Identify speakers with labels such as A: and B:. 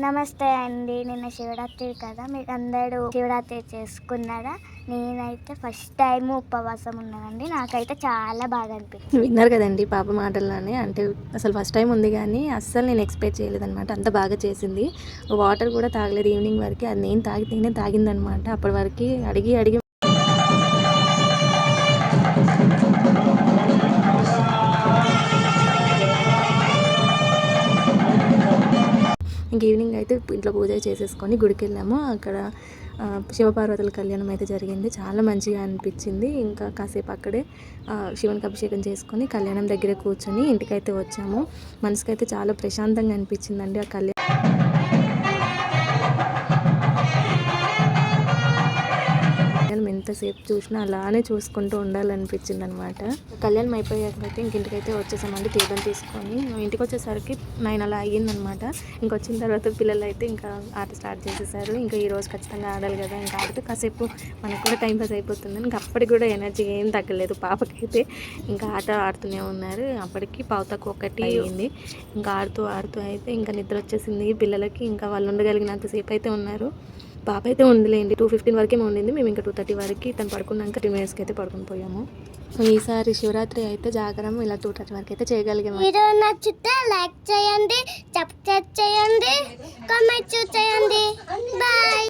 A: నమస్తే అండి. నిన్న శివరాత్రి కదా, మీకు అందరూ శివరాత్రి చేసుకున్నారా? నేనైతే ఫస్ట్ టైం ఉపవాసం ఉన్నానండి. నాకైతే చాలా బాగా అనిపించింది.
B: విన్నారు కదండి పాప మాటల్లోనే. అంటే అసలు ఫస్ట్ టైం ఉంది కానీ అస్సలు నేను ఎక్స్పెక్ట్ చేయలేదన్నమాట. అంత బాగా చేసింది. వాటర్ కూడా తాగలేదు ఈవినింగ్ వరకు. అది నేను తాగితేనే తాగిందనమాట. అప్పటి వరకు అడిగి అడిగి ఇంక ఈవినింగ్ అయితే ఇంట్లో పూజ చేసేసుకొని గుడికి వెళ్ళాము. అక్కడ శివపార్వతుల కళ్యాణం అయితే జరిగింది. చాలా మంచిగా అనిపించింది. ఇంకా కాసేపు అక్కడే శివునికి అభిషేకం చేసుకొని కళ్యాణం దగ్గర కూర్చొని ఇంటికైతే వచ్చాము. మనసుకైతే చాలా ప్రశాంతంగా అనిపించిందండి ఆ కళ్యాణం. ఎంతసేపు చూసినా అలానే చూసుకుంటూ ఉండాలనిపించింది అనమాట. కళ్యాణం అయిపోయాకైతే ఇంటికైతే వచ్చేసామండి తీర్థం తీసుకొని. ఇంటికి వచ్చేసరికి 9 అలా అయ్యిందనమాట. ఇంకొచ్చిన తర్వాత పిల్లలు అయితే ఇంకా ఆట స్టార్ట్ చేసేసారు. ఇంకా ఈరోజు ఖచ్చితంగా ఆడాలి కదా, ఇంకా ఆడితే కాసేపు మనకు కూడా టైం పాస్ అయిపోతుంది. ఇంకా అప్పటికి కూడా ఎనర్జీ ఏం తగ్గలేదు పాపకైతే. ఇంకా ఆట ఆడుతూనే ఉన్నారు. అప్పటికి పావుతకు ఒకటి అయ్యింది. ఇంకా ఆడుతూ ఆడుతూ అయితే ఇంకా నిద్ర వచ్చేసింది పిల్లలకి. ఇంకా వాళ్ళు ఉండగలిగినంతసేపు అయితే ఉన్నారు. పాప అయితే ఉండలేండి, 2:15 వరకే ఉండింది. మేము ఇంకా 2:30 వరకు తను పడుకున్నాక 10 మినిట్స్కి అయితే పడుకుని పోయాము. ఈసారి శివరాత్రి అయితే జాగరం ఇలా 2:30 వరకు అయితే చేయగలిగాము.
A: వీడియో నచ్చితే లైక్ చేయండి, సబ్స్క్రైబ్ చేయండి, కామెంట్ చేయండి. బాయ్.